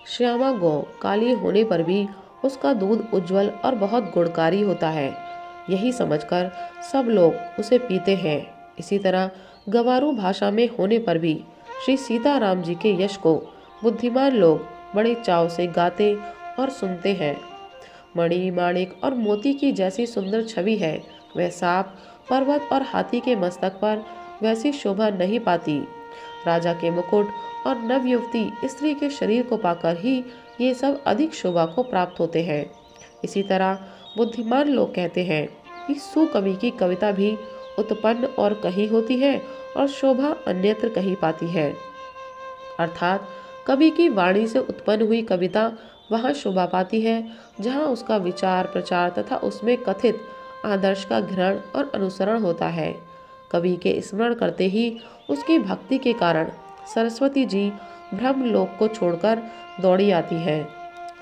श्यामा गौ काली होने पर भी उसका दूध उज्जवल और बहुत गुणकारी होता है, यही समझकर सब लोग उसे पीते हैं। इसी तरह गंवारू भाषा में होने पर भी श्री सीताराम जी के यश को बुद्धिमान लोग बड़े चाव से गाते और सुनते हैं। मणि माणिक और मोती की जैसी सुंदर छवि है, वह सांप, पर्वत और हाथी के मस्तक पर वैसी शोभा नहीं पाती। राजा के मुकुट और नवयुवती स्त्री के शरीर को पाकर ही ये सब अधिक शोभा को प्राप्त होते हैं। इसी तरह बुद्धिमान लोग कहते हैं कि सुकवि की कविता भी उत्पन्न और कहीं होती है और शोभा अन्यत्र कहीं पाती है। अर्थात कवि की वाणी से उत्पन्न हुई कविता वहाँ शोभा पाती है जहाँ उसका विचार प्रचार तथा उसमें कथित आदर्श का ग्रहण और अनुसरण होता है। कवि के स्मरण करते ही उसकी भक्ति के कारण सरस्वती जी ब्रह्मलोक को छोड़कर दौड़ी आती है।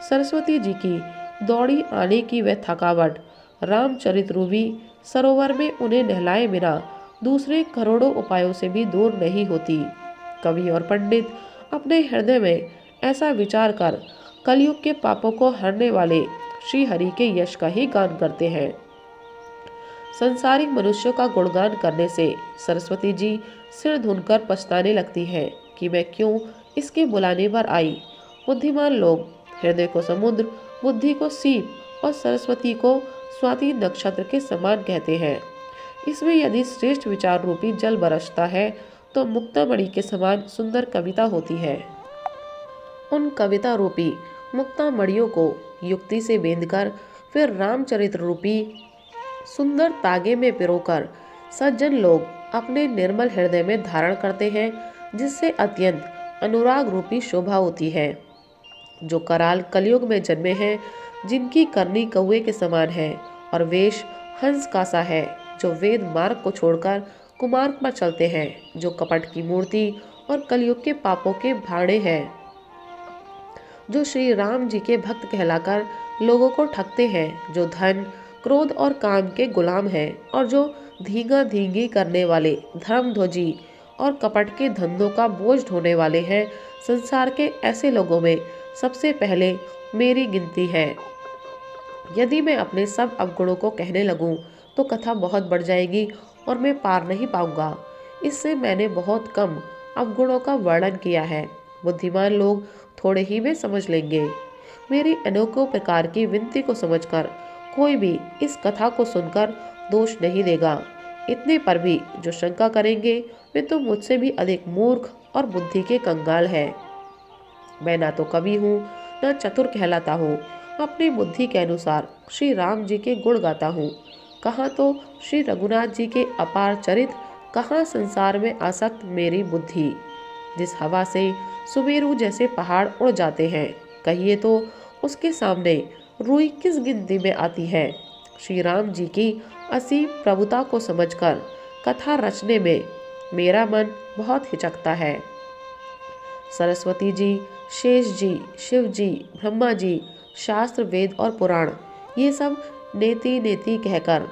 सरस्वती जी की दौड़ी आने की वह थकावट रामचरितरूपी सरोवर में उन्हें नहलाए बिना दूसरे करोड़ों उपायों से भी दूर नहीं होती। कवि और पंडित अपने हृदय में ऐसा विचार कर कलयुग के पापों को हरने वाले श्री हरि के यश का ही गान करते हैं। संसारिक मनुष्यों का गुणगान करने से सरस्वती जी सिर धुनकर पछताने लगती है कि मैं क्यों इसके बुलाने पर आई। बुद्धिमान लोग हृदय को समुद्र, बुद्धि को सीप और सरस्वती को स्वाति नक्षत्र के समान कहते हैं। इसमें यदि श्रेष्ठ विचार रूपी जल बरसता है तो मुक्तामणि के समान सुंदर कविता होती है। उन कविता रूपी मुक्तामणियों को युक्ति से बेंधकर फिर रामचरित्र रूपी सुंदर तागे में पिरोकर सज्जन लोग अपने निर्मल हृदय में धारण करते हैं, जिससे अत्यंत अनुराग रूपी शोभा होती है। जो कराल कलयुग में जन्मे हैं, जिनकी करनी कौवे के समान है और वेश हंस का सा है, जो वेद मार्ग को छोड़कर कुमार्ग पर चलते हैं, जो कपट की मूर्ति और कलयुग के पापों के भाड़े हैं, जो श्री राम जी के भक्त कहलाकर लोगों को ठगते हैं, जो धन क्रोध और काम के गुलाम हैं और जो धींगा धींगी करने वाले धर्मध्वजी और कपट के धंधों का बोझ ढोने वाले हैं, संसार के ऐसे लोगों में सबसे पहले मेरी गिनती है। यदि मैं अपने सब अवगुणों को कहने लगूं तो कथा बहुत बढ़ जाएगी और मैं पार नहीं पाऊंगा। इससे मैंने बहुत कम अवगुणों का वर्णन किया है, बुद्धिमान लोग थोड़े ही में समझ लेंगे। मेरी अनेकों प्रकार की विनती को समझकर कोई भी इस कथा को सुनकर दोष नहीं देगा। इतने पर भी जो शंका करेंगे वे तो मुझसे भी अधिक मूर्ख और बुद्धि के कंगाल है। मैं ना तो कवि हूँ न चतुर कहलाता हूँ, अपनी बुद्धि के अनुसार श्री राम जी के गुण गाता हूँ। कहाँ तो श्री रघुनाथ जी के अपार चरित, कहाँ संसार में आसक्त मेरी बुद्धि। जिस हवा से सुमेरु जैसे पहाड़ उड़ जाते हैं, कहिए तो उसके सामने रुई किस गिनती में आती है। श्री राम जी की असीम प्रभुता को समझकर कथा रचने में मेरा मन बहुत हिचकता है। सरस्वती जी, शेष जी, शिव जी, ब्रह्मा जी, शास्त्र वेद और पुराण ये सब नेति नेति कहकर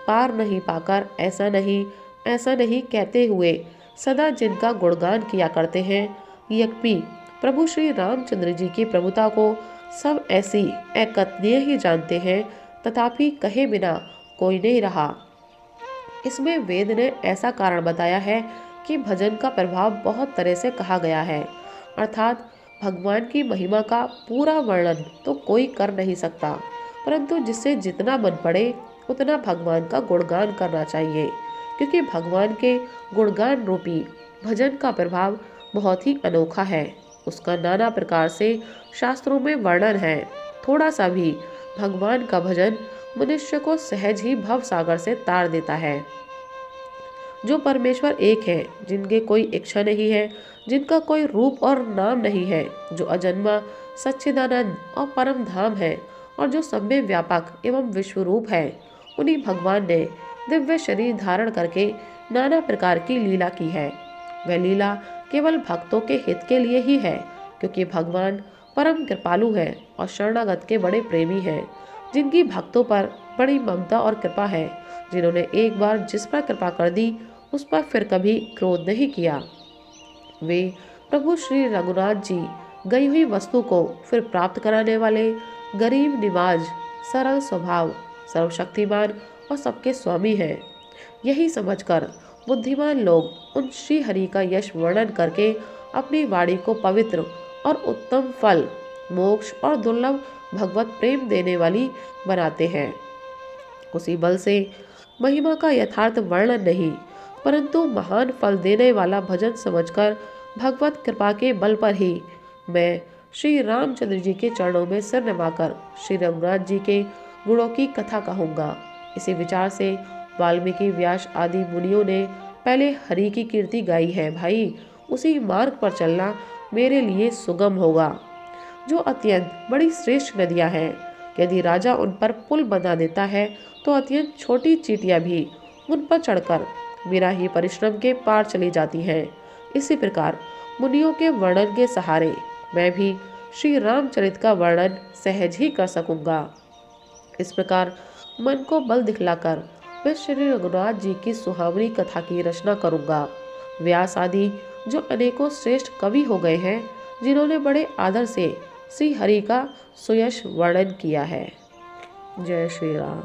पार नहीं पाकर ऐसा नहीं कहते हुए सदा जिनका गुणगान किया करते हैं, यद्यपि प्रभु श्री रामचंद्र जी की प्रभुता को सब ऐसी अकथनीय ही जानते हैं, तथापि कहे बिना कोई नहीं रहा। इसमें वेद ने ऐसा कारण बताया है कि भजन का प्रभाव बहुत तरह से कहा गया है, अर्थात भगवान की महिमा का पूरा वर्णन तो कोई कर नहीं सकता, परंतु जिससे जितना मन पड़े उतना भगवान का गुणगान करना चाहिए, क्योंकि भगवान के गुणगान रूपी भजन का प्रभाव बहुत ही अनोखा है। उसका नाना प्रकार से शास्त्रों में वर्णन है। थोड़ा सा भी भगवान का भजन मनुष्य को सहज ही भव सागर से तार देता है। जो परमेश्वर एक है, जिनके कोई इच्छा नहीं है, जिनका कोई रूप और नाम नहीं है, जो अजन्मा सच्चिदानंद और परम धाम है और जो सब में व्यापक एवं विश्वरूप है, उन्हीं भगवान ने दिव्य शरीर धारण करके नाना प्रकार की लीला की है। वह लीला केवल भक्तों के हित के लिए ही है, क्योंकि भगवान परम कृपालु है और शरणागत के बड़े प्रेमी हैं, जिनकी भक्तों पर बड़ी ममता और कृपा है, जिन्होंने एक बार जिस पर कृपा कर दी उस पर फिर कभी क्रोध नहीं किया। वे प्रभु श्री रघुनाथ जी गई हुई वस्तु को फिर प्राप्त कराने वाले, गरीब निवाज, सरल स्वभाव, सर्वशक्तिमान और सबके स्वामी हैं। यही समझकर बुद्धिमान लोग उन श्री हरि का यश वर्णन करके अपनी वाणी को पवित्र और उत्तम फल, मोक्ष और दुर्लभ भगवत प्रेम देने वाली बनाते हैं। उसी बल से महिमा का यथार्थ वर्णन नहीं, परंतु महान फल देने वाला भजन समझकर भगवत कृपा के बल पर ही मैं श्री रामचंद्र जी के चरणों में सिर नवाकर श्री रघुनाथ जी के गुणों की कथा कहूँगा। इसी विचार से वाल्मीकि, व्यास आदि मुनियों ने पहले हरि की कीर्ति गाई है। भाई, उसी मार्ग पर चलना मेरे लिए सुगम होगा, जो अत्यंत बड़ी श्रेष्ठ नदियाँ हैं। यदि राजा उन पर पुल बना देता है तो अत्यंत छोटी चींटियाँ भी उन पर चढ़कर बिना ही परिश्रम के पार चली जाती हैं। इसी प्रकार मुनियों के वर्णन के सहारे मैं भी श्री रामचरित का वर्णन सहज ही कर सकूंगा। इस प्रकार मन को बल दिखलाकर मैं श्री रघुनाथ जी की सुहावनी कथा की रचना करूंगा। व्यास आदि जो अनेकों श्रेष्ठ कवि हो गए हैं, जिन्होंने बड़े आदर से श्री हरि का सुयश वर्णन किया है। जय श्री राम।